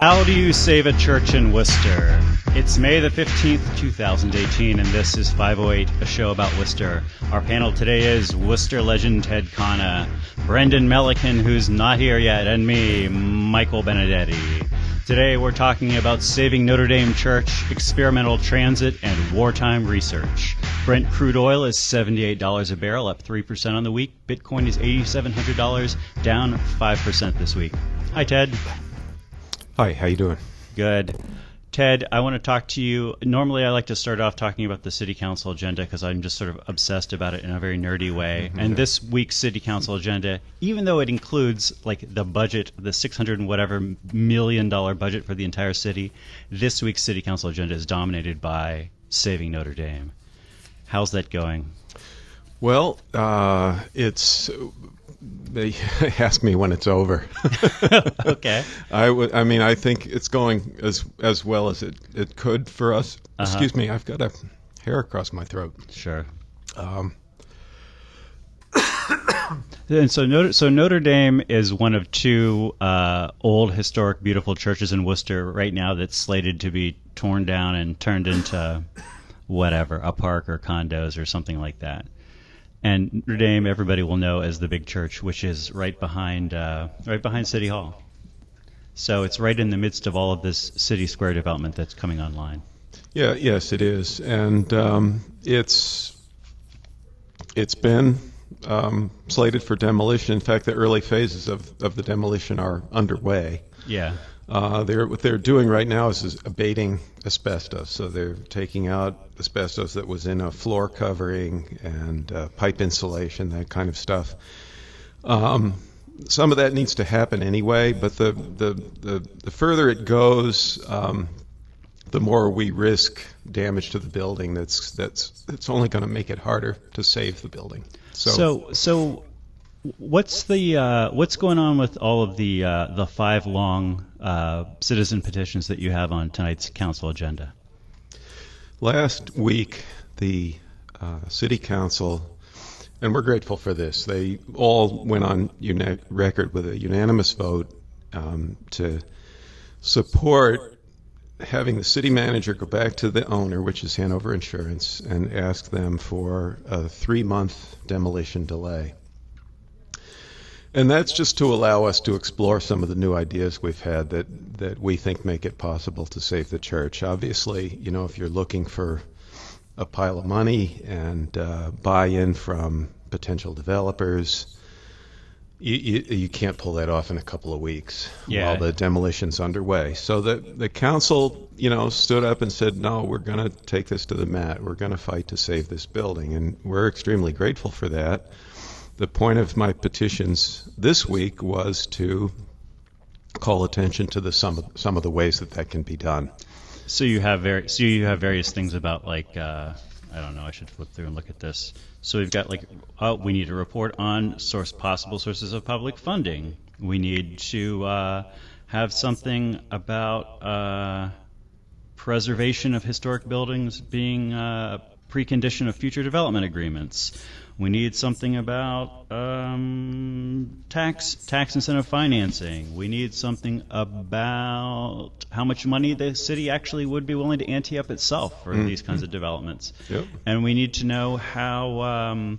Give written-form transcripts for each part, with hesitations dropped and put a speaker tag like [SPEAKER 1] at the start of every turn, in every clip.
[SPEAKER 1] How do you save a church in Worcester? It's May the 15th, 2018, and this is 508, a show about Worcester. Our panel today is Worcester legend Ted Conna, Brendan Melican, who's not here yet, and me, Michael Benedetti. Today we're talking about saving Notre Dame Church, experimental transit, and wartime research. Brent crude oil is $78 a barrel, up 3% on the week. Bitcoin is $8,700, down 5% this week. Hi, Ted.
[SPEAKER 2] Hi, how you doing?
[SPEAKER 1] Good. Ted, I want to talk to you. Normally I like to start off talking about the City Council agenda because I'm just sort of obsessed about it in a very nerdy way. And this week's City Council agenda, even though it includes like the budget, the $600 and whatever million budget for the entire city, this week's City Council agenda is dominated by saving Notre Dame. How's that going?
[SPEAKER 2] Well, they ask me when it's over.
[SPEAKER 1] Okay.
[SPEAKER 2] I think it's going as well as it could for us. Excuse me, I've got a hair across my throat.
[SPEAKER 1] Sure. And so Notre Dame is one of two old, historic, beautiful churches in Worcester right now that's slated to be torn down and turned into whatever, a park or condos or something like that. And Notre Dame, everybody will know as the big church, which is right behind City Hall. So it's right in the midst of all of this City Square development that's coming online.
[SPEAKER 2] Yeah, yes, it is, and it's been slated for demolition. In fact, the early phases of the demolition are underway.
[SPEAKER 1] Yeah.
[SPEAKER 2] What they're doing right now is abating asbestos. So they're taking out asbestos that was in a floor covering and pipe insulation, that kind of stuff. Some of that needs to happen anyway, but the further it goes, the more we risk damage to the building. That's only going to make it harder to save the building. So what's going on with all of the 5 long citizen petitions that you have on tonight's council agenda? Last week, the city council, and we're grateful for this, they all went on record with a unanimous vote to support having the city manager go back to the owner, which is Hanover Insurance, and ask them for a 3-month demolition delay. And that's just to allow us to explore some of the new ideas we've had that we think make it possible to save the church. Obviously, if you're looking for a pile of money and buy-in from potential developers, you can't pull that off in a couple of weeks while the demolition's underway. So the council, stood up and said, no, we're going to take this to the mat. We're going to fight to save this building. And we're extremely grateful for that. The point of my petitions this week was to call attention to some of the ways that can be done.
[SPEAKER 1] So you have various things about I don't know. I should flip through and look at this. So we've got we need a report on possible sources of public funding. We need to have something about preservation of historic buildings being a precondition of future development agreements. We need something about tax incentive financing. We need something about how much money the city actually would be willing to ante up itself for these kinds of developments. Yep. And we need to know how,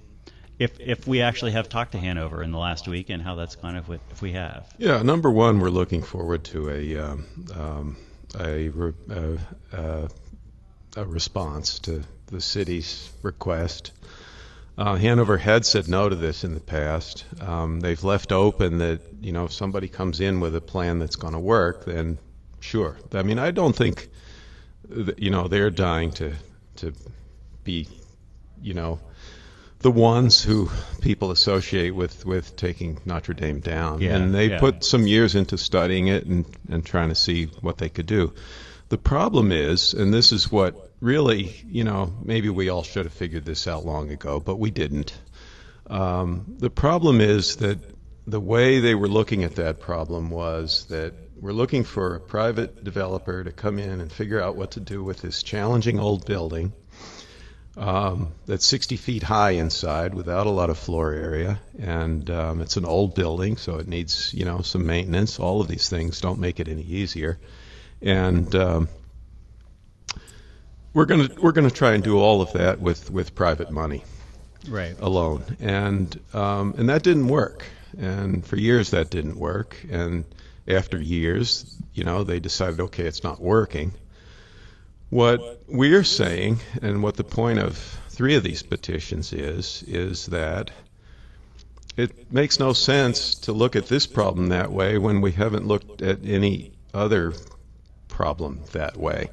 [SPEAKER 1] if we actually have talked to Hanover in the last week, and how that's kind of if we have.
[SPEAKER 2] Yeah, number one, we're looking forward to a response to the city's request. Hanover had said no to this in the past. They've left open that, if somebody comes in with a plan that's going to work, then sure. I mean, I don't think, they're dying to be, the ones who people associate with taking Notre Dame down. Yeah, and they put some years into studying it and trying to see what they could do. The problem is, and this is what really, maybe we all should have figured this out long ago, but we didn't. The problem is that the way they were looking at that problem was that we're looking for a private developer to come in and figure out what to do with this challenging old building. that's 60 feet high inside without a lot of floor area, and it's an old building, so it needs, some maintenance. All of these things don't make it any easier, and we're gonna try and do all of that with private money,
[SPEAKER 1] Right.
[SPEAKER 2] alone, and that didn't work, and for years that didn't work, and after years, they decided, okay, it's not working. What we're saying, and what the point of 3 of these petitions is that it makes no sense to look at this problem that way when we haven't looked at any other problem that way.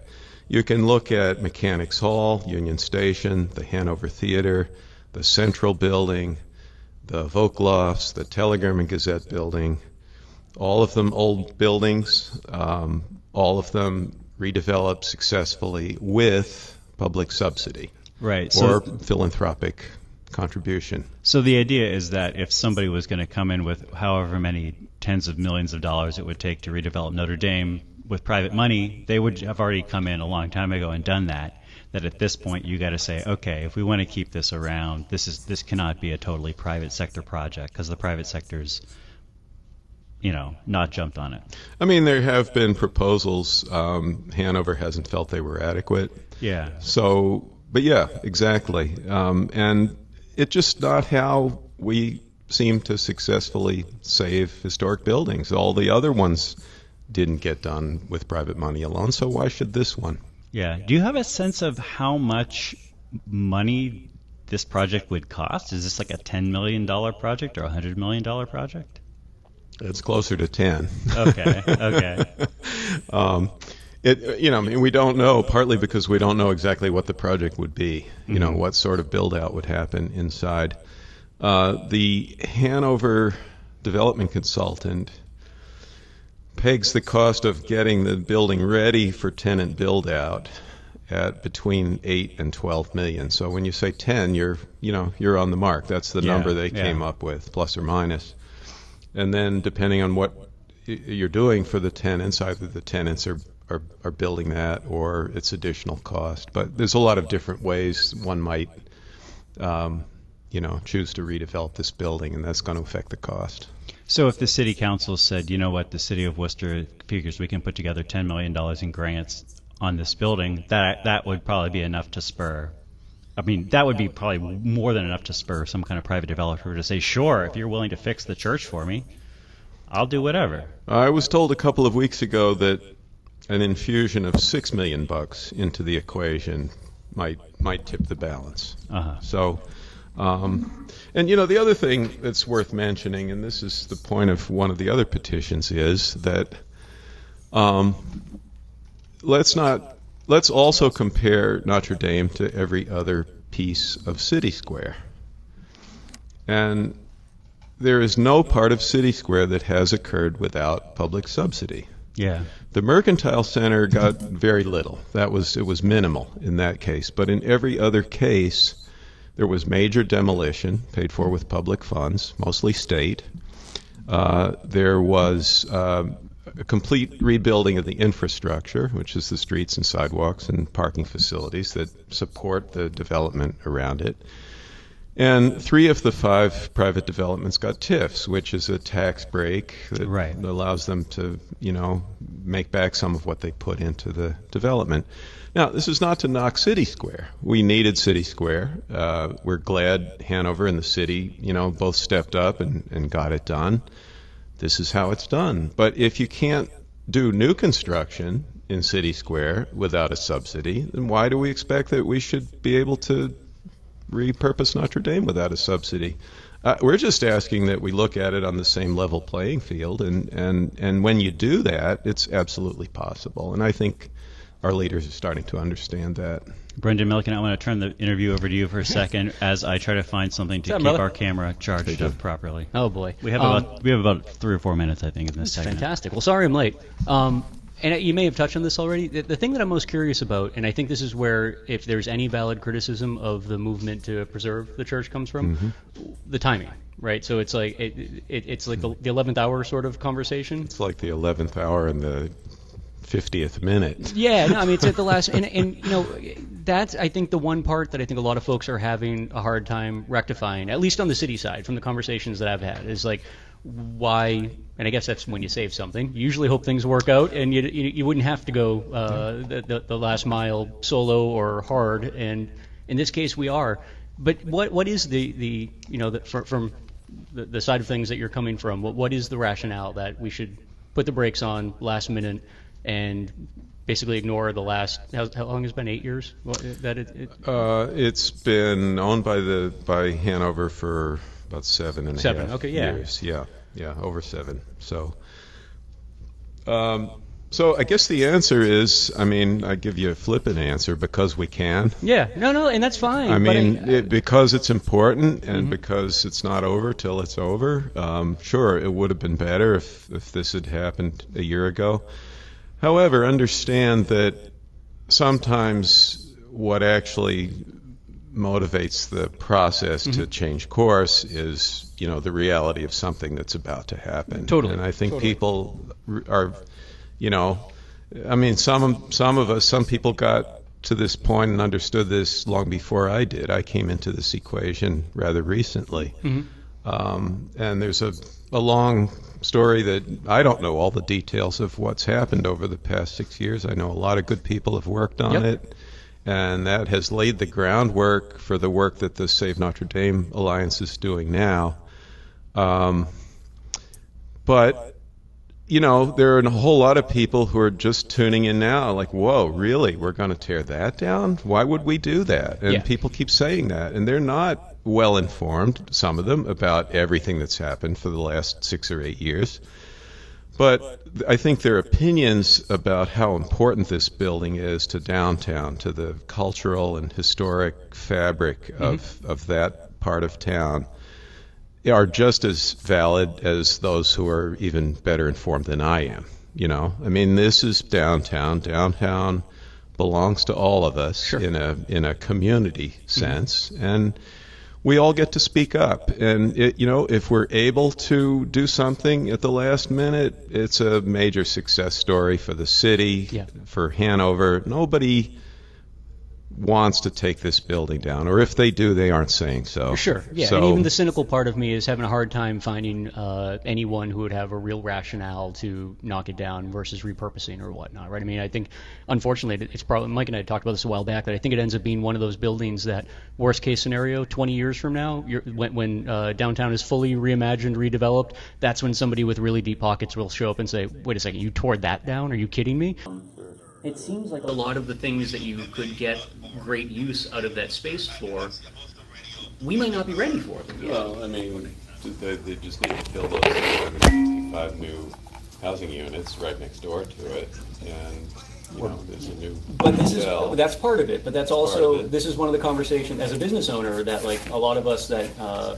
[SPEAKER 2] You can look at Mechanics Hall, Union Station, the Hanover Theater, the Central Building, the Vogelofts, the Telegram and Gazette Building, all of them old buildings, all of them redeveloped successfully with public subsidy
[SPEAKER 1] Right.
[SPEAKER 2] or philanthropic contribution.
[SPEAKER 1] So the idea is that if somebody was going to come in with however many tens of millions of dollars it would take to redevelop Notre Dame with private money, they would have already come in a long time ago and done that. That at this point you got to say, okay, if we want to keep this around, this cannot be a totally private sector project because the private sector's not jumped on it.
[SPEAKER 2] I mean, there have been proposals. Hanover hasn't felt they were adequate.
[SPEAKER 1] Yeah.
[SPEAKER 2] So, but yeah, exactly. And it's just not how we seem to successfully save historic buildings. All the other ones didn't get done with private money alone, so why should this one?
[SPEAKER 1] Yeah. Do you have a sense of how much money this project would cost? Is this like a $10 million project or a $100 million project?
[SPEAKER 2] It's closer to 10.
[SPEAKER 1] Okay.
[SPEAKER 2] We don't know, partly because we don't know exactly what the project would be, what sort of build out would happen inside. The Hanover development consultant pegs the cost of getting the building ready for tenant build out at between 8 and 12 million. So when you say 10, you're on the mark. That's the number they came up with, plus or minus. And then depending on what you're doing for the tenants, either the tenants are building that or it's additional cost. But there's a lot of different ways one might, choose to redevelop this building, and that's going to affect the cost.
[SPEAKER 1] So if the city council said, you know what, the city of Worcester figures we can put together $10 million in grants on this building, that would probably be enough to spur. I mean, that would be probably more than enough to spur some kind of private developer to say, sure, if you're willing to fix the church for me, I'll do whatever. I
[SPEAKER 2] was told a couple of weeks ago that an infusion of $6 million into the equation might tip the balance.
[SPEAKER 1] Uh-huh.
[SPEAKER 2] So, the other thing that's worth mentioning, and this is the point of one of the other petitions, is that let's also compare Notre Dame to every other piece of City Square. And there is no part of City Square that has occurred without public subsidy.
[SPEAKER 1] Yeah.
[SPEAKER 2] The Mercantile Center got very little. It was minimal in that case. But in every other case, there was major demolition paid for with public funds, mostly state. There was a complete rebuilding of the infrastructure, which is the streets and sidewalks and parking facilities that support the development around it. And 3 of the 5 private developments got TIFs, which is a tax break that allows them to, make back some of what they put into the development. Now, this is not to knock City Square. We needed City Square. We're glad Hanover and the city, both stepped up and got it done. This is how it's done. But if you can't do new construction in City Square without a subsidy, then why do we expect that we should be able to repurpose Notre Dame without a subsidy? We're just asking that we look at it on the same level playing field, and when you do that, it's absolutely possible. And I think our leaders are starting to understand that.
[SPEAKER 1] Brendan Milliken, I want to turn the interview over to you for a second as I try to find something to keep our camera charged up properly.
[SPEAKER 3] Oh boy,
[SPEAKER 1] we have about 3 or 4 minutes, I think, in this segment.
[SPEAKER 3] Fantastic. Well, sorry I'm late. And you may have touched on this already. The thing that I'm most curious about, and I think this is where, if there's any valid criticism of the movement to preserve the church comes from, the timing, right? So it's like it's like the 11th hour sort of conversation.
[SPEAKER 2] It's like the 11th hour and the 50th minute.
[SPEAKER 3] Yeah, no, I mean, it's at the last, and you know, that's, I think, the one part that I think a lot of folks are having a hard time rectifying, at least on the city side, from the conversations that I've had, is like, why, and I guess that's when you save something. You usually hope things work out, and you wouldn't have to go the last mile solo or hard, and in this case we are. But what is the you know, from the side of things that you're coming from, what is the rationale that we should put the brakes on last minute and basically ignore the last, how long has it been, 8 years?
[SPEAKER 2] It's been owned by Hanover for about 7.5
[SPEAKER 3] okay, yeah.
[SPEAKER 2] years. Yeah, over 7. So I guess the answer is, I mean, I give you a flippant answer, because we can.
[SPEAKER 3] Yeah, no, and that's fine.
[SPEAKER 2] I mean, because it's important, and because it's not over till it's over. Sure, it would have been better if this had happened a year ago. However, understand that sometimes what actually motivates the process to change course is, you know, the reality of something that's about to happen.
[SPEAKER 3] Totally.
[SPEAKER 2] And I think people are, you know, I mean, some people got to this point and understood this long before I did. I came into this equation rather recently. And there's a long story that I don't know all the details of what's happened over the past 6 years. I know a lot of good people have worked on it, and that has laid the groundwork for the work that the Save Notre Dame Alliance is doing now. But, you know, there are a whole lot of people who are just tuning in now, like, whoa, really? We're going to tear that down? Why would we do that? And people keep saying that, and they're not well informed, some of them, about everything that's happened for the last 6 or 8 years. But I think their opinions about how important this building is to downtown, to the cultural and historic fabric of that part of town, are just as valid as those who are even better informed than I am. You know, I mean, this is downtown. Downtown belongs to all of us in a community sense, and we all get to speak up. And you know, if we're able to do something at the last minute, it's a major success story for the city, for Hanover. Nobody wants to take this building down, or if they do, they aren't saying so.
[SPEAKER 3] Sure, yeah.
[SPEAKER 2] So,
[SPEAKER 3] and even the cynical part of me is having a hard time finding anyone who would have a real rationale to knock it down versus repurposing or whatnot, right? I mean, I think, unfortunately, it's probably, Mike and I talked about this a while back, that I think it ends up being one of those buildings that, worst case scenario, 20 years from now, when downtown is fully reimagined, redeveloped, that's when somebody with really deep pockets will show up and say, wait a second, you tore that down? Are you kidding me? It seems like a lot of the things that you could get great use out of that space for, we might not be ready for them yet.
[SPEAKER 4] Well, I mean, they just need to build those 155 new housing units right next door to it, and you know, there's a new hotel.
[SPEAKER 3] That's part of it, but that's also, this is one of the conversations as a business owner that, like, a lot of us that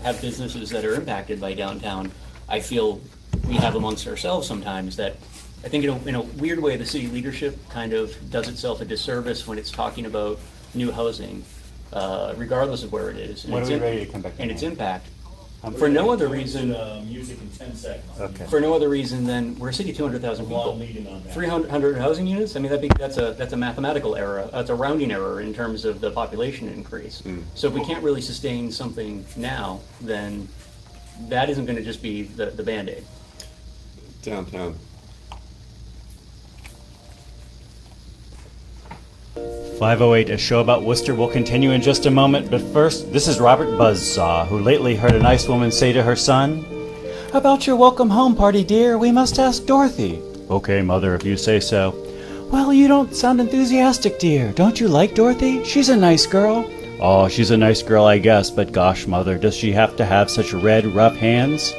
[SPEAKER 3] have businesses that are impacted by downtown, I feel we have amongst ourselves sometimes that I think in a weird way, the city leadership kind of does itself a disservice when it's talking about new housing, regardless of where it is, and, its impact. For no other reason,
[SPEAKER 5] music in 10 seconds.
[SPEAKER 4] Okay.
[SPEAKER 3] For no other reason than we're a city of 200,000 people. 300 housing units. I mean, that's a mathematical error. That's a rounding error in terms of the population increase. So if we can't really sustain something now, then that isn't going to just be the Band-Aid.
[SPEAKER 4] Downtown.
[SPEAKER 1] 508, a show about Worcester will continue in just a moment, but first, this is Robert Buzzsaw, who lately heard a nice woman say to her son, "About your welcome home party, dear, we must ask Dorothy." "Okay, mother, if you say so." "Well, you don't sound enthusiastic, dear. Don't you like Dorothy? She's a nice girl." "Oh, she's a nice girl, I guess, but gosh, mother, does she have to have such red, rough hands?"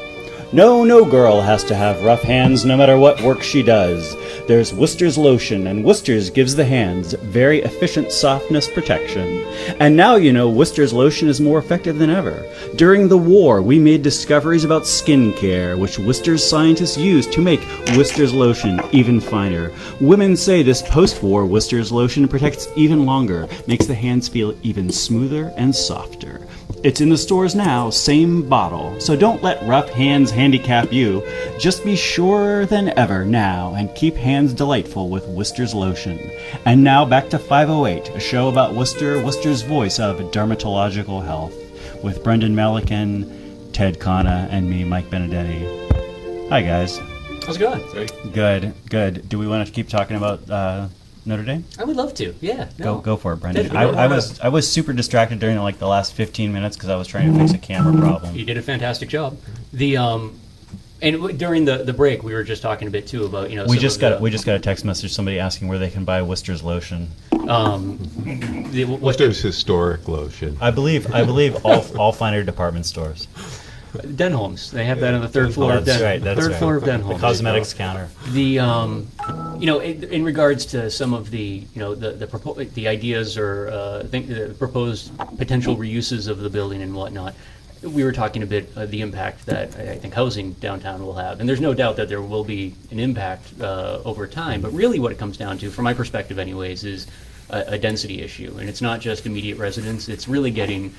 [SPEAKER 1] No girl has to have rough hands no matter what work she does. There's Worcester's lotion, and Worcester's gives the hands very efficient softness protection. And now you know Worcester's lotion is more effective than ever. During the war, we made discoveries about skin care, which Worcester's scientists used to make Worcester's lotion even finer. Women say this post-war Worcester's lotion protects even longer, makes the hands feel even smoother and softer. It's in the stores now, same bottle. So don't let rough hands handicap you. Just be surer than ever now and keep hands delightful with Worcester's lotion. And now back to 508, a show about Worcester, Worcester's voice of dermatological health, with Brendan Melican, Ted Conna, and me, Mike Benedetti. Hi, guys.
[SPEAKER 3] How's it going?
[SPEAKER 1] Good. Do we want to keep talking about Notre Dame?
[SPEAKER 3] I would love to. Yeah. No.
[SPEAKER 1] Go for it, Brendan. I was super distracted during the last 15 minutes because I was trying to fix a camera problem.
[SPEAKER 3] You did a fantastic job. And during the break, we were just talking a bit too about
[SPEAKER 1] we just got a text message, somebody asking where they can buy Worcester's lotion.
[SPEAKER 2] Worcester's historic lotion.
[SPEAKER 1] I believe all finer department stores.
[SPEAKER 3] Denholm's. They have that on the third floor of Denholm's. Third floor of Denholm's.
[SPEAKER 1] The cosmetics counter.
[SPEAKER 3] In regards to some of the the ideas or the proposed potential reuses of the building and whatnot, we were talking a bit of the impact that I think housing downtown will have, and there's no doubt that there will be an impact over time. But really, what it comes down to, from my perspective, anyways, is a density issue, and it's not just immediate residents. It's really getting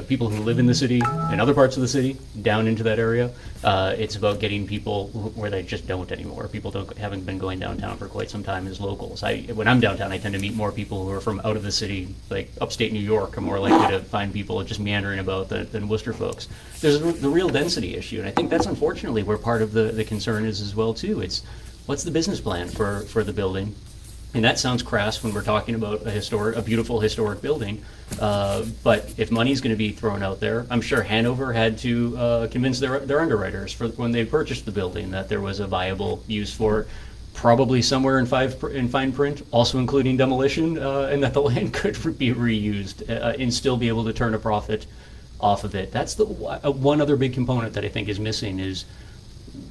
[SPEAKER 3] people who live in the city and other parts of the city down into that area. It's about getting people where they just don't anymore. People haven't been going downtown for quite some time as locals. When I'm downtown, I tend to meet more people who are from out of the city, like upstate New York. I'm more likely to find people just meandering about than Worcester folks. There's the real density issue, and I think that's unfortunately where part of the concern is as well too. It's what's the business plan for the building? And that sounds crass when we're talking about a beautiful historic building. But if money's going to be thrown out there, I'm sure Hanover had to convince their underwriters when they purchased the building that there was a viable use for it, probably somewhere in fine print, also including demolition, and that the land could be reused and still be able to turn a profit off of it. That's the one other big component that I think is missing is,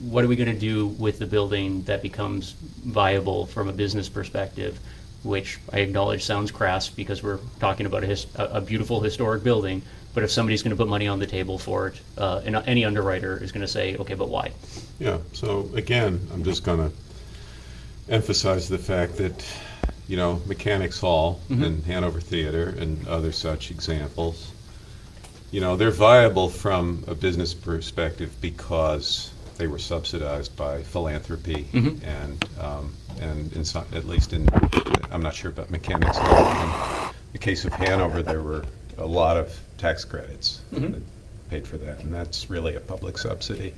[SPEAKER 3] what are we going to do with the building that becomes viable from a business perspective, which I acknowledge sounds crass because we're talking about a beautiful historic building, but if somebody's going to put money on the table for it, and any underwriter is going to say, okay, but why?
[SPEAKER 2] Yeah, so again, I'm just going to emphasize the fact that, Mechanics Hall and Hanover Theater and other such examples, they're viable from a business perspective because they were subsidized by philanthropy, and at least I'm not sure about Mechanics Hall. In the case of Hanover, there were a lot of tax credits that paid for that, and that's really a public subsidy.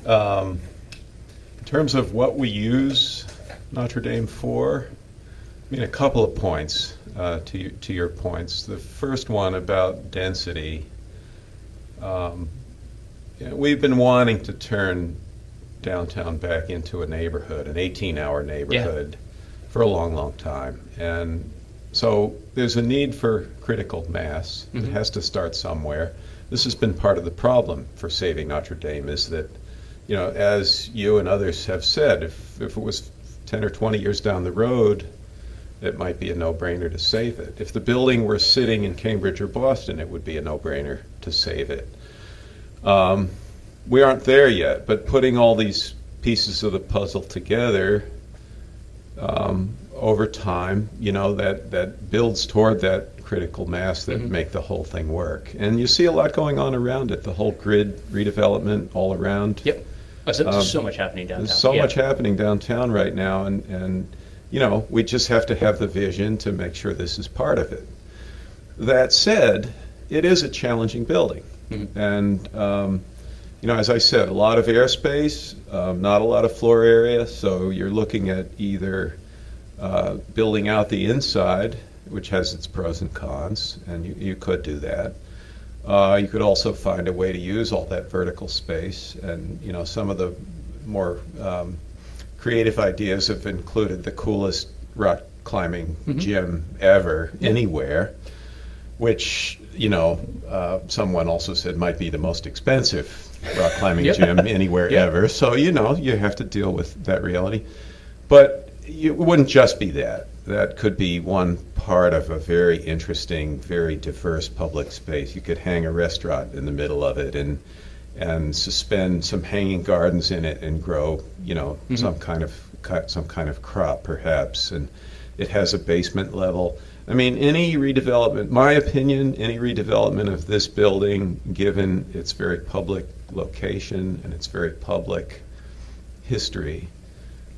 [SPEAKER 2] In terms of what we use Notre Dame for, a couple of points to your points. The first one about density. We've been wanting to turn downtown back into a neighborhood, an 18-hour neighborhood, for a long, long time. And so there's a need for critical mass. It has to start somewhere. This has been part of the problem for saving Notre Dame, is that, as you and others have said, if it was 10 or 20 years down the road, it might be a no-brainer to save it. If the building were sitting in Cambridge or Boston, it would be a no-brainer to save it. We aren't there yet, but putting all these pieces of the puzzle together over time, that builds toward that critical mass that make the whole thing work. And you see a lot going on around it, the whole grid redevelopment all around.
[SPEAKER 3] Yep. There's so much happening downtown.
[SPEAKER 2] There's so much happening downtown right now, and we just have to have the vision to make sure this is part of it. That said, it is a challenging building. And, as I said, a lot of airspace, not a lot of floor area, so you're looking at either building out the inside, which has its pros and cons, and you could do that. You could also find a way to use all that vertical space, and, some of the more creative ideas have included the coolest rock climbing gym ever, anywhere, which, someone also said might be the most expensive rock climbing gym anywhere ever. So, you have to deal with that reality. But it wouldn't just be that. That could be one part of a very interesting, very diverse public space. You could hang a restaurant in the middle of it and suspend some hanging gardens in it and grow, some kind of crop perhaps. And It has a basement level. I mean, any redevelopment, my opinion, any redevelopment of this building, given its very public location and its very public history,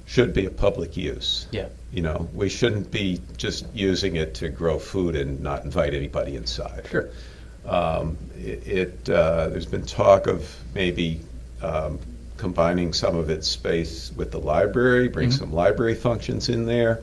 [SPEAKER 2] should be a public use.
[SPEAKER 3] Yeah.
[SPEAKER 2] You know, we shouldn't be just using it to grow food and not invite anybody inside.
[SPEAKER 3] Sure.
[SPEAKER 2] There's been talk of maybe combining some of its space with the library, bring some library functions in there.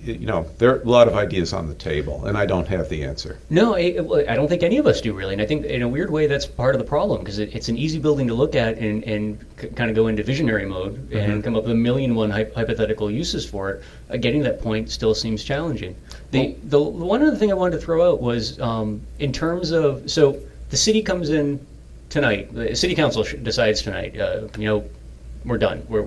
[SPEAKER 2] You know, there are a lot of ideas on the table, and I don't have the answer.
[SPEAKER 3] No, I don't think any of us do really, and I think in a weird way that's part of the problem because it's an easy building to look at and kind of go into visionary mode and come up with a million one hypothetical uses for it. Getting to that point still seems challenging. The one other thing I wanted to throw out was in terms of the city comes in tonight. The city council decides tonight. We're done. We're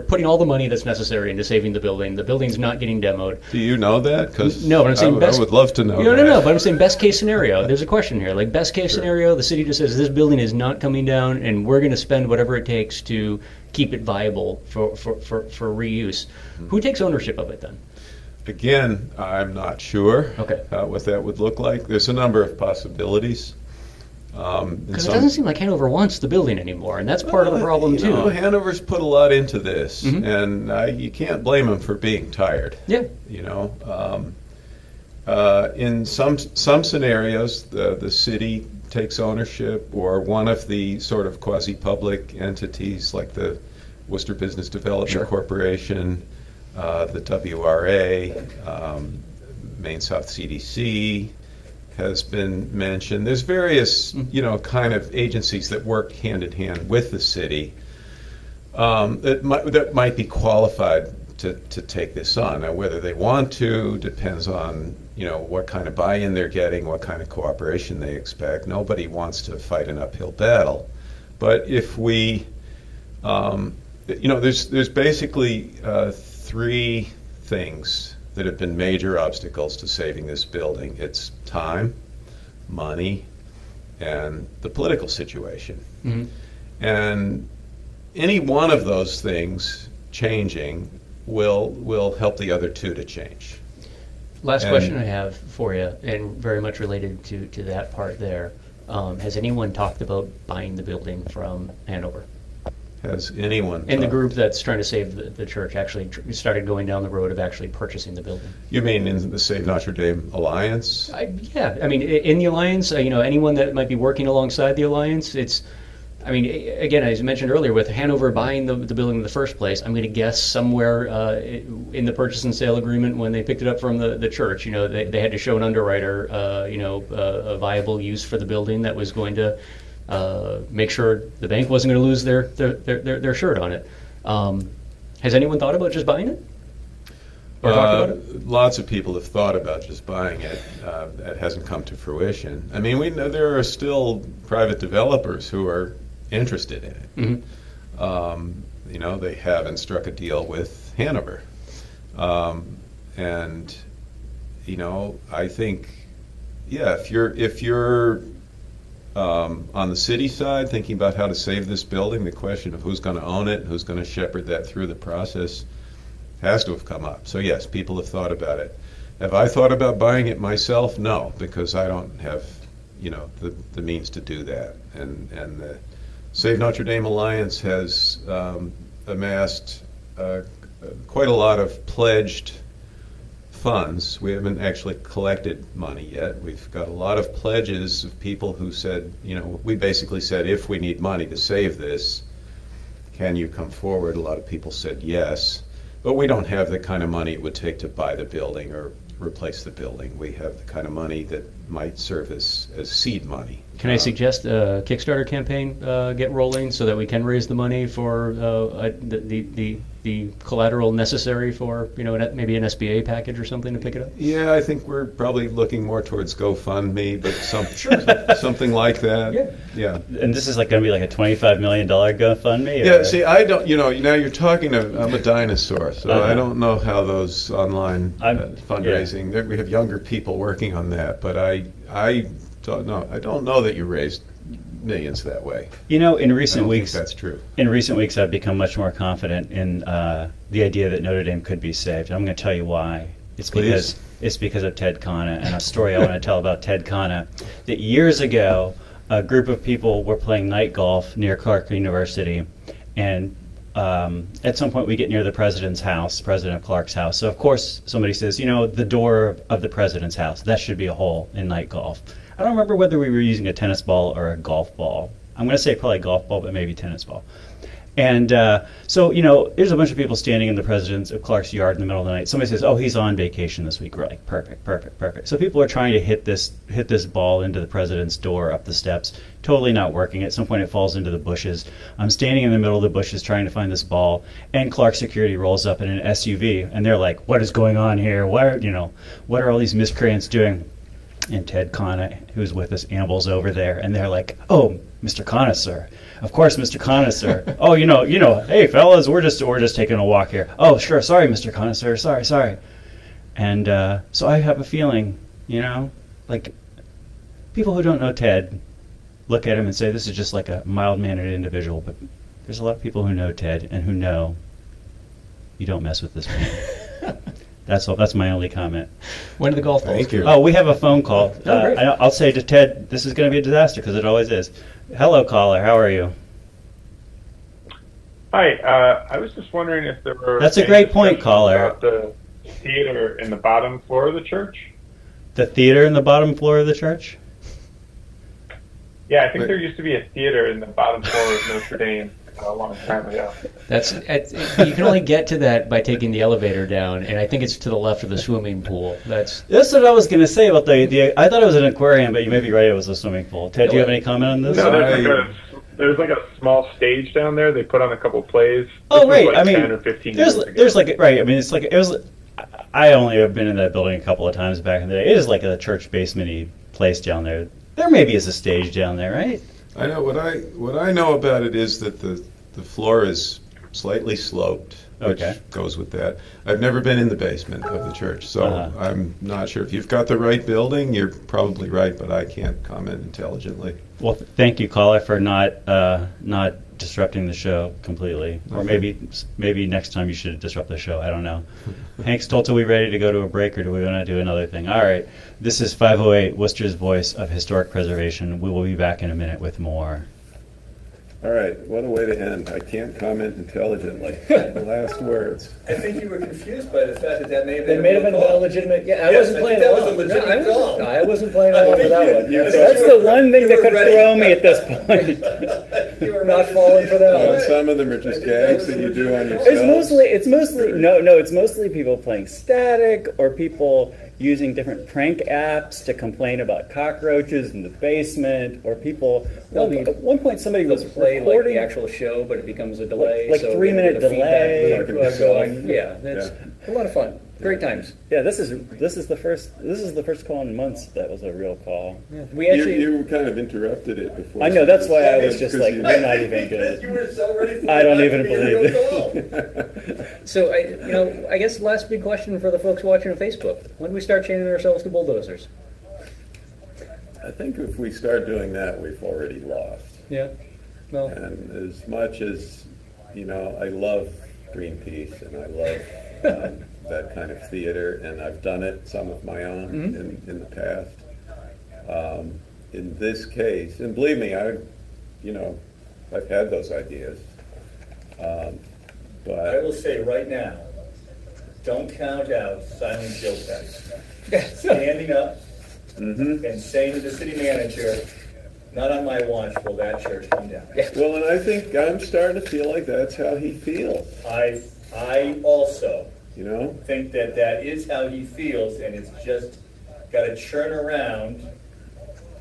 [SPEAKER 3] putting all the money that's necessary into saving the building. The building's not getting demoed.
[SPEAKER 2] Do you know that? Because
[SPEAKER 3] no, but I'm saying
[SPEAKER 2] I would love to know.
[SPEAKER 3] No. But I'm saying best case scenario. There's a question here. Like best case scenario, the city just says this building is not coming down, and we're going to spend whatever it takes to keep it viable for reuse. Who takes ownership of it then?
[SPEAKER 2] Again, I'm not sure what that would look like. There's a number of possibilities.
[SPEAKER 3] Because it doesn't seem like Hanover wants the building anymore, and that's part of the problem too.
[SPEAKER 2] Hanover's put a lot into this, and you can't blame them for being tired.
[SPEAKER 3] Yeah.
[SPEAKER 2] You know, in some scenarios, the city takes ownership, or one of the sort of quasi-public entities like the Worcester Business Development Corporation, the WRA, Maine South CDC. Has been mentioned. There's various, kind of agencies that work hand in hand with the city that might be qualified to take this on. Now, whether they want to depends on, what kind of buy-in they're getting, what kind of cooperation they expect. Nobody wants to fight an uphill battle. But if we, there's basically three things that have been major obstacles to saving this building. It's time, money, and the political situation. And any one of those things changing will help the other two to change.
[SPEAKER 3] Last question I have for you, and very much related to that part there. Has anyone talked about buying the building from Hanover?
[SPEAKER 2] Has anyone?
[SPEAKER 3] And the group that's trying to save the church actually started going down the road of actually purchasing the building.
[SPEAKER 2] You mean in the Save Notre Dame Alliance?
[SPEAKER 3] Yeah, I mean in the Alliance, anyone that might be working alongside the Alliance, again, as I mentioned earlier, with Hanover buying the building in the first place, I'm going to guess somewhere in the purchase and sale agreement when they picked it up from the church, they had to show an underwriter, a viable use for the building that was going to make sure the bank wasn't going to lose their shirt on it. Has anyone thought about just buying it? Or talked about it?
[SPEAKER 2] Lots of people have thought about just buying it. That hasn't come to fruition. I mean, we know there are still private developers who are interested in it. They haven't struck a deal with Hanover. And I think, if you're on the city side, thinking about how to save this building, the question of who's going to own it, who's going to shepherd that through the process, has to have come up. So yes, people have thought about it. Have I thought about buying it myself? No, because I don't have, the means to do that. And the Save Notre Dame Alliance has amassed quite a lot of pledged funds. We haven't actually collected money yet. We've got a lot of pledges of people who said, we basically said, if we need money to save this, can you come forward? A lot of people said yes, but we don't have the kind of money it would take to buy the building or replace the building. We have the kind of money that might serve as seed money.
[SPEAKER 3] Can I suggest a Kickstarter campaign get rolling so that we can raise the money for the collateral necessary for maybe an SBA package or something to pick it up?
[SPEAKER 2] Yeah, I think we're probably looking more towards GoFundMe, but something like that. Yeah.
[SPEAKER 1] And this is going to be like a $25 million GoFundMe?
[SPEAKER 2] Yeah, see, I don't, now you're talking I'm a dinosaur, so I don't know how those online fundraising, we have younger people working on that, but I don't know that you raised millions that way.
[SPEAKER 1] You know, in
[SPEAKER 2] I
[SPEAKER 1] recent
[SPEAKER 2] don't think
[SPEAKER 1] weeks,
[SPEAKER 2] that's true.
[SPEAKER 1] I've become much more confident in the idea that Notre Dame could be saved. I'm going to tell you why.
[SPEAKER 2] Please.
[SPEAKER 1] It's because of Ted Conna and a story I want to tell about Ted Conna. That years ago, a group of people were playing night golf near Clark University, and at some point we get near the president's house, President Clark's house. So of course somebody says, you know, the door of the president's house, that should be a hole in night golf. I don't remember whether we were using a tennis ball or a golf ball. I'm going to say probably golf ball, but maybe tennis ball. And so, you know, there's a bunch of people standing in the president's Clark's yard in the middle of the night. Somebody says, oh, he's on vacation this week. We're like, perfect. So people are trying to hit this ball into the president's door up the steps. Totally not working. At some point it falls into the bushes. I'm standing in the middle of the bushes trying to find this ball, and Clark security rolls up in an SUV, and they're like, what is going on here? What are all these miscreants doing? And Ted Conna, who's with us, ambles over there, and they're like, oh, Mr. Conna, sir. Of course, Mr. Conna, sir. Oh, you know, hey, fellas, we're just taking a walk here. Oh, sure, sorry, Mr. Conna, sir, sorry. And so I have a feeling, you know, like people who don't know Ted look at him and say this is just like a mild-mannered individual, but there's a lot of people who know Ted and who know you don't mess with this man. That's all. That's my only comment.
[SPEAKER 3] When do the golf balls?
[SPEAKER 2] Thank you.
[SPEAKER 1] Oh, we have a phone call.
[SPEAKER 3] Oh, great.
[SPEAKER 1] I'll say to Ted, this is going to be a disaster because it always is. Hello, caller. How are you?
[SPEAKER 6] Hi, I was just wondering if there were.
[SPEAKER 1] That's a
[SPEAKER 6] any
[SPEAKER 1] great point,
[SPEAKER 6] discussions
[SPEAKER 1] caller.
[SPEAKER 6] About the theater in the bottom floor of the church.
[SPEAKER 1] The theater in the bottom floor of the church?
[SPEAKER 6] Yeah, I think there used to be a theater in the bottom floor of Notre Dame a long time ago.
[SPEAKER 3] You can only get to that by taking the elevator down, and I think it's to the left of the swimming pool.
[SPEAKER 1] That's what I was going to say about the. I thought it was an aquarium, but you may be right. It was a swimming pool. Ted, do you have any comment on this?
[SPEAKER 6] No, there's like a small stage down there. They put on a couple plays.
[SPEAKER 1] Oh,
[SPEAKER 6] This was
[SPEAKER 1] right.
[SPEAKER 6] like
[SPEAKER 1] I mean,
[SPEAKER 6] 10 or 15 years ago.
[SPEAKER 1] there's like right. I mean, it's like it was. I only have been in that building a couple of times back in the day. It is like a church basement-y place down there. There maybe is a stage down there, right?
[SPEAKER 2] I know what I know about it is that the floor is slightly sloped, which
[SPEAKER 1] Okay.
[SPEAKER 2] goes with that. I've never been in the basement of the church, so
[SPEAKER 1] Uh-huh.
[SPEAKER 2] I'm not sure. If you've got the right building, you're probably right, but I can't comment intelligently.
[SPEAKER 1] Well, thank you, caller, for not disrupting the show completely. Or maybe next time you should disrupt the show. I don't know. Hank Stolt, are we ready to go to a break, or do we want to do another thing? All right. This is 508, Worcester's Voice of Historic Preservation. We will be back in a minute with more.
[SPEAKER 4] All right, what a way to end. I can't comment intelligently. The last words.
[SPEAKER 7] I think you were confused by the fact that may have been.
[SPEAKER 5] It may have been a legitimate. Yeah, I wasn't playing
[SPEAKER 7] that
[SPEAKER 5] along.
[SPEAKER 7] was a legitimate call.
[SPEAKER 5] I wasn't playing along with that one.
[SPEAKER 7] you-
[SPEAKER 5] That's the one thing that could
[SPEAKER 7] ready.
[SPEAKER 5] throw me at this point.
[SPEAKER 7] You were
[SPEAKER 5] Not falling for that
[SPEAKER 4] Well,
[SPEAKER 5] one.
[SPEAKER 4] some of them are just gags that you do on yourself.
[SPEAKER 5] It's mostly people playing static or people using different prank apps to complain about cockroaches in the basement or people. At one point somebody was
[SPEAKER 7] play like
[SPEAKER 5] recording
[SPEAKER 7] the actual show, but it becomes a delay.
[SPEAKER 5] like
[SPEAKER 7] so
[SPEAKER 5] 3-minute
[SPEAKER 7] the feedback
[SPEAKER 5] delay.
[SPEAKER 7] loop going. Yeah, that's a lot of fun. Great times.
[SPEAKER 5] Yeah, this is the first call in months that was a real call. We
[SPEAKER 4] You,
[SPEAKER 5] actually.
[SPEAKER 4] you kind of interrupted it before.
[SPEAKER 5] I know, that's why I was just
[SPEAKER 4] Because
[SPEAKER 5] like,
[SPEAKER 4] you-
[SPEAKER 5] we're not even good.
[SPEAKER 7] You were so ready for
[SPEAKER 5] I don't
[SPEAKER 7] that
[SPEAKER 5] even
[SPEAKER 7] to be a
[SPEAKER 5] believe
[SPEAKER 7] real call. So, I guess the last big question for the folks watching on Facebook: when do we start changing ourselves to bulldozers?
[SPEAKER 4] I think if we start doing that, we've already lost.
[SPEAKER 7] Yeah. Well,
[SPEAKER 4] And as much as, I love Greenpeace and I love that kind of theater, and I've done it, some of my own in the past. In this case, and believe me, I've had those ideas.
[SPEAKER 7] I
[SPEAKER 4] But
[SPEAKER 7] will say right now, don't count out Simon Gilpin standing up and saying to the city manager, "Not on my watch will that church come down."
[SPEAKER 4] well, and I think I'm starting to feel like that's how he feels,
[SPEAKER 7] I also think that is how he feels, and it's just got to churn around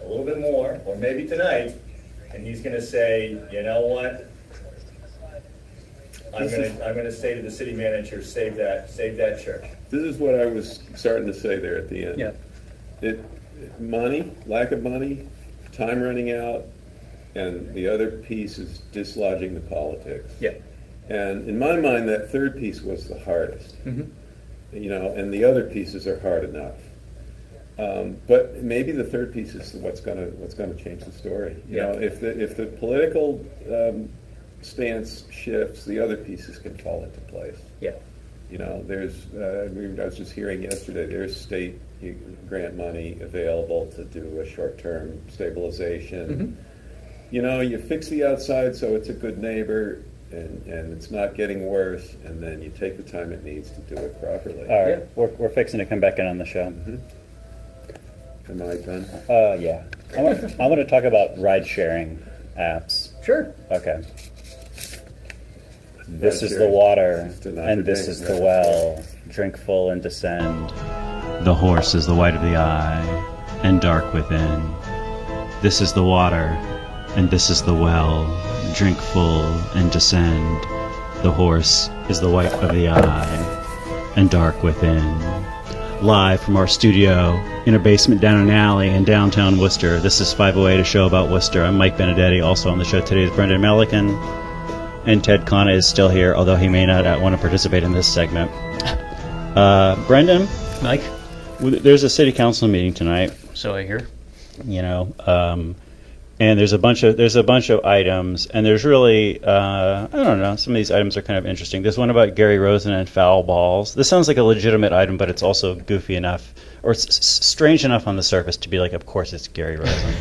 [SPEAKER 7] a little bit more, or maybe tonight, and he's going to say, "You know what? I'm going to say to the city manager, save that church."
[SPEAKER 4] This is what I was starting to say there at the end.
[SPEAKER 7] Yeah.
[SPEAKER 4] Money, lack of money, time running out, and the other piece is dislodging the politics.
[SPEAKER 7] Yeah.
[SPEAKER 4] And in my mind, that third piece was the hardest. And the other pieces are hard enough. But maybe the third piece is what's going to change the story. You know, if the political stance shifts, the other pieces can fall into place.
[SPEAKER 5] Yeah.
[SPEAKER 4] You know, I was just hearing yesterday, there's state grant money available to do a short-term stabilization.
[SPEAKER 5] Mm-hmm.
[SPEAKER 4] You know, you fix the outside so it's a good neighbor, and it's not getting worse, and then you take the time it needs to do it properly.
[SPEAKER 5] All right, we're fixing to come back in on the show.
[SPEAKER 4] Mm-hmm. Am I done?
[SPEAKER 5] Yeah. I want to talk about ride-sharing apps.
[SPEAKER 3] Sure.
[SPEAKER 5] Okay. This is the water, and this is the well. Drink full and descend.
[SPEAKER 1] The horse is the white of the eye, and dark within. This is the water, and this is the well. Drink full and descend. The horse is the white of the eye, and dark within. Live from our studio in a basement down an alley in downtown Worcester. This is 508, a show about Worcester. I'm Mike Benedetti. Also on the show today is Brendan Melican. And Ted Conna is still here, although he may not want to participate in this segment. Brendan?
[SPEAKER 3] Mike?
[SPEAKER 1] There's a city council meeting tonight.
[SPEAKER 3] So I hear.
[SPEAKER 1] You know, and there's a bunch of items, and there's really I don't know, some of these items are kind of interesting. There's one about Gary Rosen and foul balls. This sounds like a legitimate item, but it's also goofy enough, or it's strange enough on the surface to be like, of course it's Gary Rosen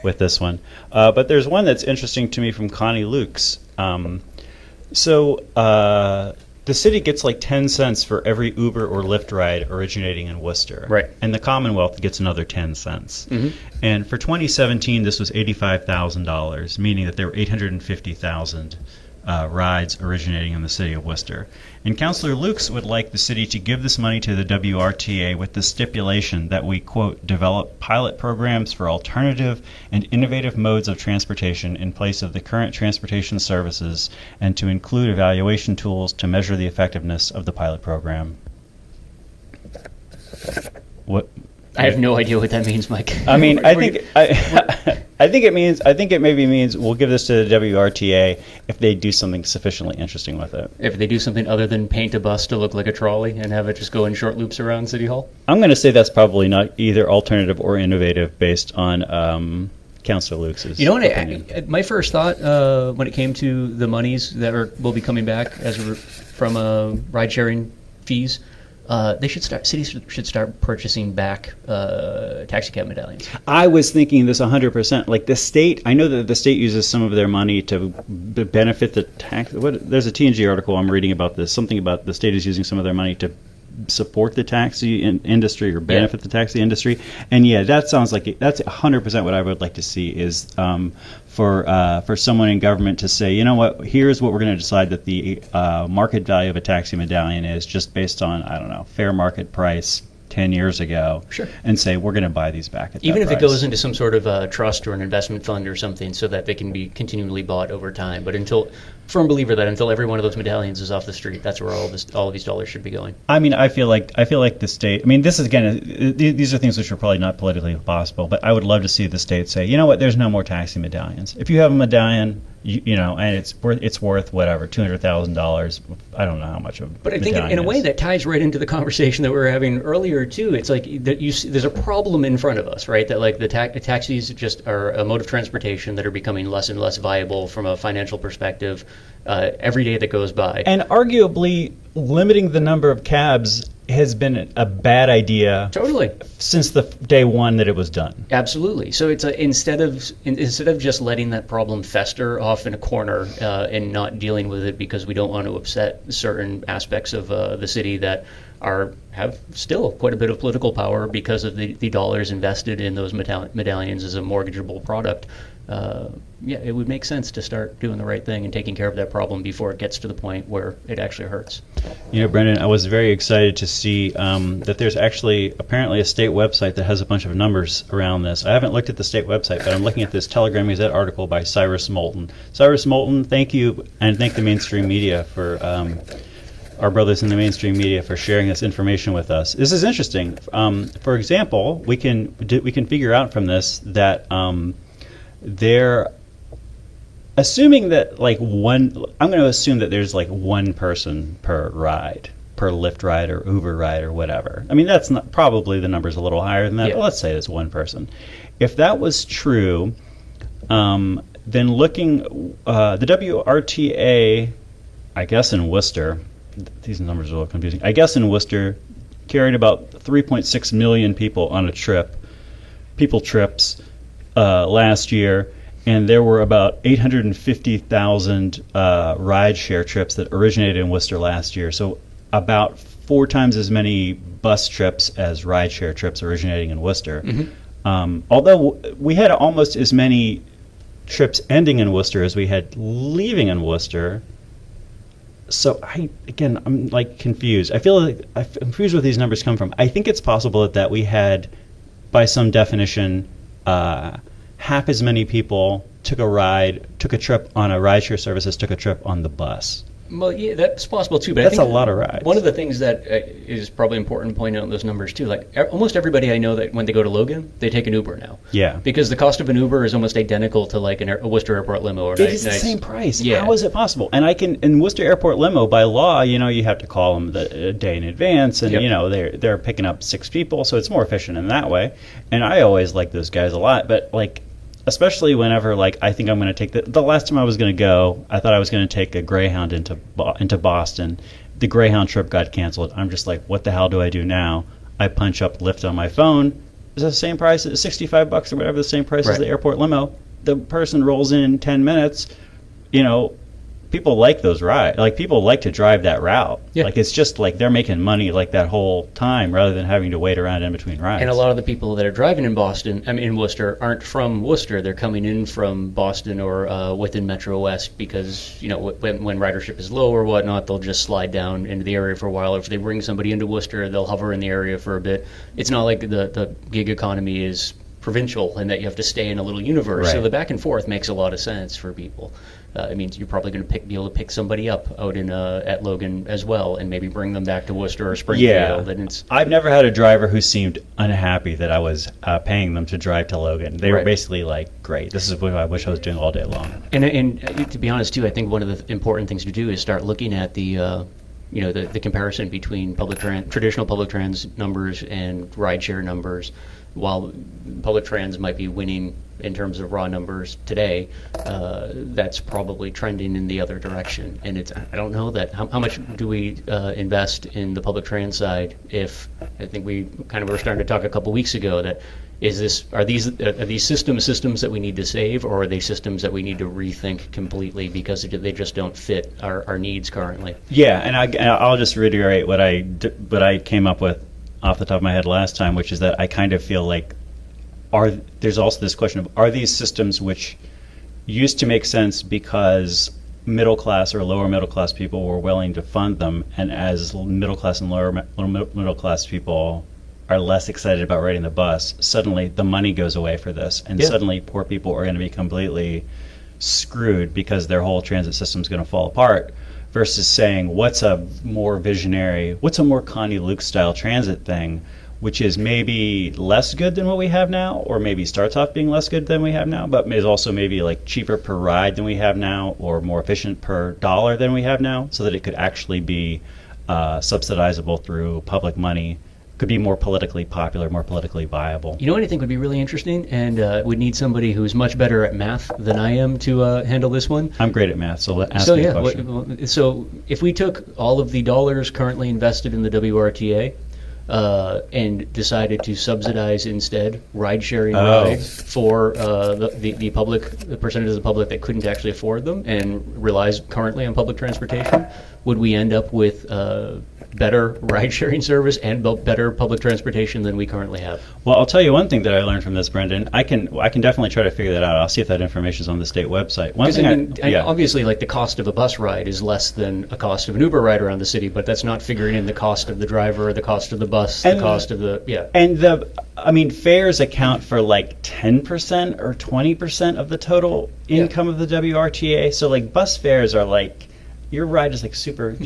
[SPEAKER 1] with this one. But there's one that's interesting to me from Connie Lukes. The city gets like 10 cents for every Uber or Lyft ride originating in Worcester.
[SPEAKER 3] Right.
[SPEAKER 1] And the Commonwealth gets another 10 cents.
[SPEAKER 3] Mm-hmm.
[SPEAKER 1] And for 2017, this was $85,000, meaning that there were 850,000 rides originating in the city of Worcester. And Councillor Lukes would like the city to give this money to the WRTA with the stipulation that we, quote, develop pilot programs for alternative and innovative modes of transportation in place of the current transportation services, and to include evaluation tools to measure the effectiveness of the pilot program. What?
[SPEAKER 3] I have no idea what that means, Mike.
[SPEAKER 1] I mean, I think it maybe means we'll give this to the WRTA if they do something sufficiently interesting with it.
[SPEAKER 3] If they do something other than paint a bus to look like a trolley and have it just go in short loops around City Hall?
[SPEAKER 1] I'm going to say that's probably not either alternative or innovative based on Councilor Lukes'
[SPEAKER 3] You know what?
[SPEAKER 1] opinion.
[SPEAKER 3] My first thought when it came to the monies that will be coming back from ride-sharing fees, cities should start purchasing back taxi cab medallions.
[SPEAKER 1] I was thinking this 100%. Like the state, I know that the state uses some of their money to benefit the tax. There's a TNG article I'm reading about this. Something about the state is using some of their money to support the taxi industry or benefit the taxi industry. And yeah, that sounds like that's 100% what I would like to see is for someone in government to say, you know what, here's what we're going to decide that the market value of a taxi medallion is, just based on, I don't know, fair market price 10 years ago.
[SPEAKER 3] Sure.
[SPEAKER 1] And say we're going to buy these back at
[SPEAKER 3] even
[SPEAKER 1] that
[SPEAKER 3] if
[SPEAKER 1] price.
[SPEAKER 3] it goes into some sort of trust or an investment fund or something, so that they can be continually bought over time. But firm believer that until every one of those medallions is off the street, that's where all of these dollars should be going.
[SPEAKER 1] I mean, I feel like the state. I mean, this is again. These are things which are probably not politically possible, but I would love to see the state say, you know what? There's no more taxi medallions. If you have a medallion, you know, and it's worth whatever, $200,000. I don't know how much of.
[SPEAKER 3] But I think in a way that ties right into the conversation that we were having earlier too. It's like that there's a problem in front of us, right? That like the taxis just are a mode of transportation that are becoming less and less viable from a financial perspective every day that goes by.
[SPEAKER 1] And arguably, limiting the number of cabs has been a bad idea.
[SPEAKER 3] Totally.
[SPEAKER 1] Since the day one that it was done.
[SPEAKER 3] Absolutely. So it's instead of just letting that problem fester off in a corner and not dealing with it because we don't want to upset certain aspects of the city that have still quite a bit of political power because of the dollars invested in those medallions as a mortgageable product. It would make sense to start doing the right thing and taking care of that problem before it gets to the point where it actually hurts.
[SPEAKER 1] You know, Brendan, I was very excited to see that there's actually apparently a state website that has a bunch of numbers around this. I haven't looked at the state website, but I'm looking at this Telegram Gazette article by Cyrus Moulton. Cyrus Moulton, thank you, and thank the mainstream media for our brothers in the mainstream media for sharing this information with us. This is interesting. For example, we can figure out from this that they're assuming that I'm going to assume that there's like one person per ride. per Lyft ride or Uber ride or whatever. I mean, that's not probably the number's a little higher than that.
[SPEAKER 3] Yeah.
[SPEAKER 1] But let's say it's one person. If that was true, then looking the WRTA, I guess in Worcester, these numbers are a little confusing. I guess in Worcester, carried about 3.6 million people on a trip, trips last year, and there were about 850,000 ride-share trips that originated in Worcester last year. So about 4 times as many bus trips as ride-share trips originating in Worcester. Although we had almost as many trips ending in Worcester as we had leaving in Worcester. So I'm like confused. I feel like I'm confused where these numbers come from. I think it's possible that we had, by some definition, half as many people took a trip on a rideshare service as took a trip on the bus.
[SPEAKER 3] Well, yeah, that's possible too. But
[SPEAKER 1] That's
[SPEAKER 3] I think
[SPEAKER 1] a lot of rides.
[SPEAKER 3] One of the things that is probably important to point out in those numbers too, like almost everybody I know that when they go to Logan, they take an Uber now.
[SPEAKER 1] Yeah.
[SPEAKER 3] Because the cost of an Uber is almost identical to like a Worcester Airport limo. Or
[SPEAKER 1] It is the
[SPEAKER 3] nice.
[SPEAKER 1] same price.
[SPEAKER 3] Yeah.
[SPEAKER 1] How is it possible? And in Worcester Airport limo, by law, you have to call them a day in advance, and
[SPEAKER 3] Yep.
[SPEAKER 1] they're picking up 6 people, so it's more efficient in that way. And I always like those guys a lot, but like, especially whenever like I think I'm going to take the last time I was going to go, I thought I was going to take a Greyhound into Boston. The Greyhound trip got canceled. I'm just like, what the hell do I do now? I punch up Lyft on my phone. It's the same price, $65 or whatever, the same price as the airport limo. The person rolls in 10 minutes. People like those rides. Like, people like to drive that route.
[SPEAKER 3] Yeah.
[SPEAKER 1] Like, it's just like they're making money like that whole time rather than having to wait around in between rides.
[SPEAKER 3] And a lot of the people that are driving in in Worcester, aren't from Worcester. They're coming in from Boston or within Metro West because, when ridership is low or whatnot, they'll just slide down into the area for a while. If they bring somebody into Worcester, they'll hover in the area for a bit. It's not like the gig economy is provincial and that you have to stay in a little universe.
[SPEAKER 1] Right.
[SPEAKER 3] So the back and forth makes a lot of sense for people. It means you're probably going to be able to pick somebody up out in at Logan as well, and maybe bring them back to Worcester or Springfield.
[SPEAKER 1] Yeah,
[SPEAKER 3] And
[SPEAKER 1] I've never had a driver who seemed unhappy that I was paying them to drive to Logan. They were
[SPEAKER 3] Right.
[SPEAKER 1] basically like, "Great, this is what I wish I was doing all day long."
[SPEAKER 3] And to be honest too, I think one of the important things to do is start looking at the comparison between traditional public trans numbers and rideshare numbers. While public trans might be winning in terms of raw numbers today, that's probably trending in the other direction. And I don't know that how much do we invest in the public trans side? If I think we kind of were starting to talk a couple weeks ago that are these systems that we need to save, or are they systems that we need to rethink completely because they just don't fit our needs currently?
[SPEAKER 1] Yeah, and I'll just reiterate what I came up with off the top of my head last time, which is that I kind of feel like there's also this question of, are these systems which used to make sense because middle class or lower middle class people were willing to fund them, and as middle class and lower middle class people are less excited about riding the bus, suddenly the money goes away for this, and suddenly poor people are going to be completely screwed because their whole transit system is going to fall apart, versus saying, what's a more Connie Luke style transit thing, which is maybe less good than what we have now, or maybe starts off being less good than we have now, but is also maybe like cheaper per ride than we have now, or more efficient per dollar than we have now, so that it could actually be subsidizable through public money, could be more politically popular, more politically viable.
[SPEAKER 3] You know what I think would be really interesting, and would need somebody who's much better at math than I am to handle this one.
[SPEAKER 1] I'm great at math, so ask me a question.
[SPEAKER 3] So if we took all of the dollars currently invested in the WRTA and decided to subsidize instead ride-sharing rides for the percentage of the public that couldn't actually afford them and relies currently on public transportation, would we end up with better ride-sharing service and better public transportation than we currently have?
[SPEAKER 1] Well, I'll tell you one thing that I learned from this, Brendan. I can definitely try to figure that out. I'll see if that information is on the state website.
[SPEAKER 3] Obviously, like the cost of a bus ride is less than a cost of an Uber ride around the city, but that's not figuring in the cost of the driver, the cost of the bus, the cost of the
[SPEAKER 1] And fares account for like 10% or 20% of the total income of the WRTA. So like bus fares are like, your ride is like super.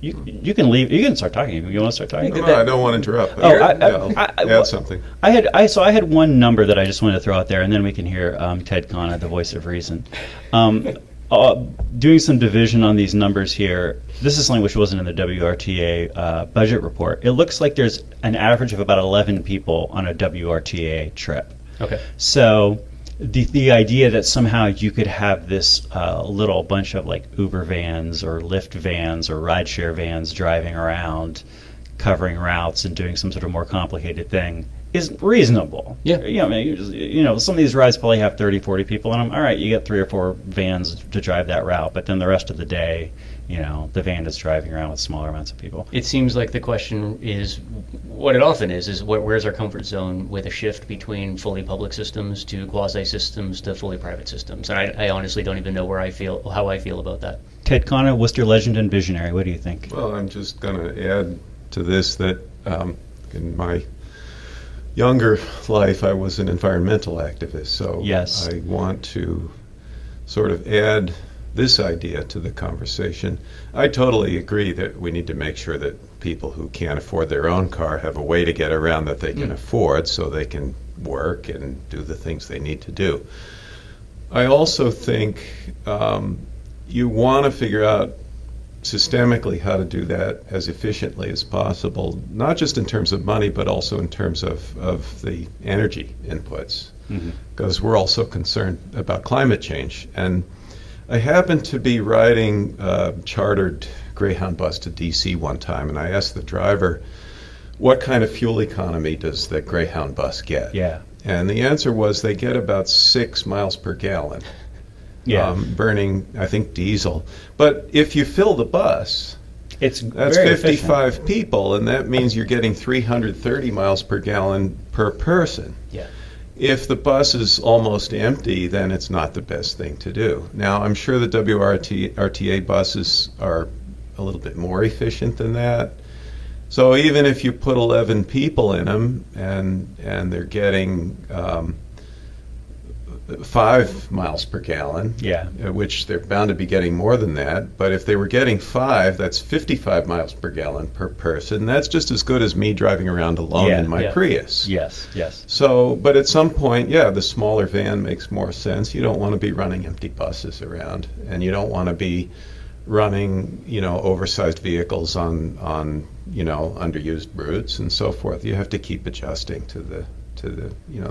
[SPEAKER 1] You can leave. You can start talking. You want to start talking?
[SPEAKER 2] No, I don't want to interrupt. Add something.
[SPEAKER 1] I had one number that I just wanted to throw out there, and then we can hear Ted Conna, the voice of reason. doing some division on these numbers here, this is something which wasn't in the WRTA budget report. It looks like there's an average of about 11 people on a WRTA trip.
[SPEAKER 3] Okay.
[SPEAKER 1] So the idea that somehow you could have this little bunch of like Uber vans or Lyft vans or rideshare vans driving around, covering routes and doing some sort of more complicated thing is reasonable.
[SPEAKER 3] Yeah.
[SPEAKER 1] Some of these rides probably have 30, 40 people in them. All right, you get 3 or 4 vans to drive that route, but then the rest of the day, the van is driving around with smaller amounts of people.
[SPEAKER 3] It seems like the question is, what it often is where's our comfort zone with a shift between fully public systems to quasi-systems to fully private systems? And I honestly don't even know how I feel about that.
[SPEAKER 1] Ted Conna, Worcester legend and visionary, what do you think?
[SPEAKER 2] Well, I'm just going to add to this that in my younger life, I was an environmental activist, so
[SPEAKER 1] yes.
[SPEAKER 2] I want to sort of add this idea to the conversation. I totally agree that we need to make sure that people who can't afford their own car have a way to get around that they can afford so they can work and do the things they need to do. I also think you want to figure out systemically how to do that as efficiently as possible, not just in terms of money, but also in terms of the energy inputs, because we're also concerned about climate change. And I happened to be riding a chartered Greyhound bus to DC one time, and I asked the driver, what kind of fuel economy does the Greyhound bus get?
[SPEAKER 1] Yeah.
[SPEAKER 2] And the answer was they get about 6 miles per gallon.
[SPEAKER 1] Yeah.
[SPEAKER 2] Burning, I think, diesel. But if you fill the bus,
[SPEAKER 1] that's
[SPEAKER 2] very 55
[SPEAKER 1] efficient.
[SPEAKER 2] people, and that means you're getting 330 miles per gallon per person.
[SPEAKER 3] Yeah.
[SPEAKER 2] If the bus is almost empty, then it's not the best thing to do. Now, I'm sure the WRTA buses are a little bit more efficient than that. So even if you put 11 people in them and they're getting 5 miles per gallon, which they're bound to be getting more than that. But if they were getting 5, that's 55 miles per gallon per person. That's just as good as me driving around alone in my Prius.
[SPEAKER 1] Yes, yes.
[SPEAKER 2] So, but at some point, the smaller van makes more sense. You don't want to be running empty buses around, and you don't want to be running, oversized vehicles on underused routes and so forth. You have to keep adjusting to the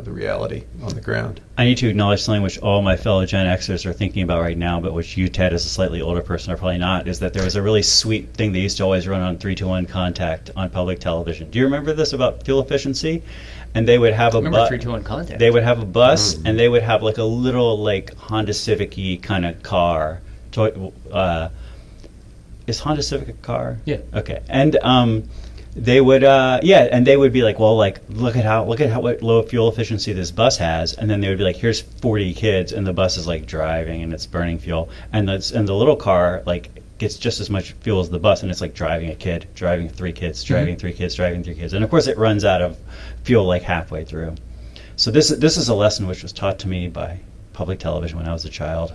[SPEAKER 2] reality on the ground.
[SPEAKER 1] I need to acknowledge something which all my fellow Gen Xers are thinking about right now, but which you, Ted, as a slightly older person, are probably not, is that there was a really sweet thing they used to always run on 3-to-1 contact on public television. Do you remember this about fuel efficiency? And they would have a bus.
[SPEAKER 3] 3-to-1 contact.
[SPEAKER 1] They would have a bus, and they would have like a little like Honda Civic-y kind of car. Is Honda Civic a car?
[SPEAKER 3] Yeah.
[SPEAKER 1] Okay. And they would and they would be like, well, like look at what low fuel efficiency this bus has, and then they would be like, here's 40 kids, and the bus is like driving and it's burning fuel, and the little car like gets just as much fuel as the bus, and it's like driving a kid, driving 3 kids, driving 3 kids, driving 3 kids, and of course it runs out of fuel like halfway through. So this is a lesson which was taught to me by public television when I was a child.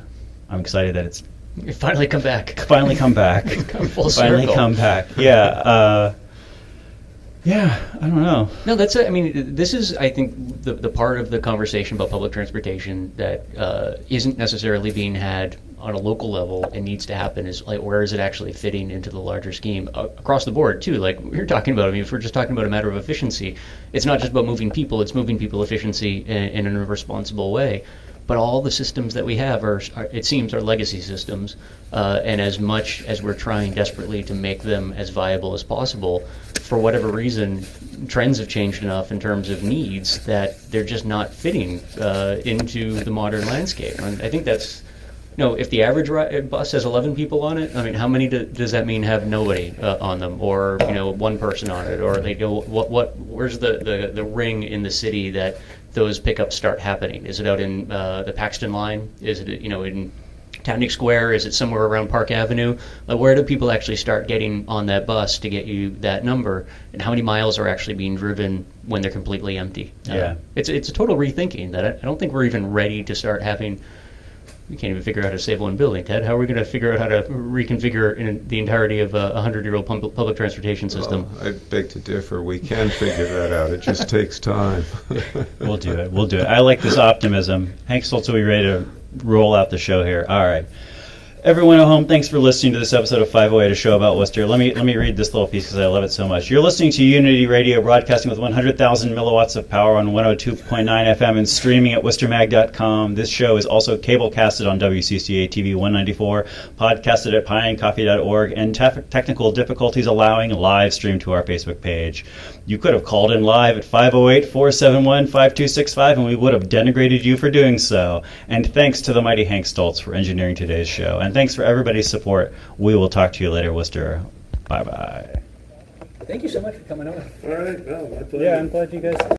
[SPEAKER 1] I'm excited that it's
[SPEAKER 3] finally come back.
[SPEAKER 1] Finally come back.
[SPEAKER 3] Come full
[SPEAKER 1] finally
[SPEAKER 3] circle.
[SPEAKER 1] Come back. Yeah. I don't know.
[SPEAKER 3] No, that's it. I mean, this is, I think, the part of the conversation about public transportation that isn't necessarily being had on a local level and needs to happen is like, where is it actually fitting into the larger scheme across the board too? Like we're talking about, I mean, if we're just talking about a matter of efficiency, it's not just about moving people, it's moving people efficiency in a responsible way. But all the systems that we have are it seems, are legacy systems, and as much as we're trying desperately to make them as viable as possible, for whatever reason, trends have changed enough in terms of needs that they're just not fitting into the modern landscape. And I think that's, if the average bus has 11 people on it, I mean, how many does that mean have nobody on them, or one person on it, or where's the ring in the city that those pickups start happening? Is it out in the Paxton line? Is it in Townick Square? Is it somewhere around Park Avenue? Where do people actually start getting on that bus to get you that number? And how many miles are actually being driven when they're completely empty? It's a total rethinking that I don't think we're even ready to start having. We can't even figure out how to save one building, Ted. How are we going to figure out how to reconfigure the entirety of a 100-year-old public transportation system?
[SPEAKER 2] Well, I beg to differ. We can figure that out. It just takes time.
[SPEAKER 1] We'll do it. I like this optimism. Hank Stoltz, are we ready to roll out the show here? All right. Everyone at home, thanks for listening to this episode of 508, a show about Worcester. Let me read this little piece because I love it so much. You're listening to Unity Radio, broadcasting with 100,000 milliwatts of power on 102.9 FM and streaming at worcestermag.com. This show is also cablecasted on WCCA TV 194, podcasted at pieandcoffee.org, and technical difficulties allowing, live stream to our Facebook page. You could have called in live at 508-471-5265, and we would have denigrated you for doing so. And thanks to the mighty Hank Stoltz for engineering today's show. And thanks for everybody's support. We will talk to you later, Worcester. Bye-bye.
[SPEAKER 3] Thank you so much for coming over.
[SPEAKER 4] All right. No, my pleasure.
[SPEAKER 5] Yeah, I'm glad you guys.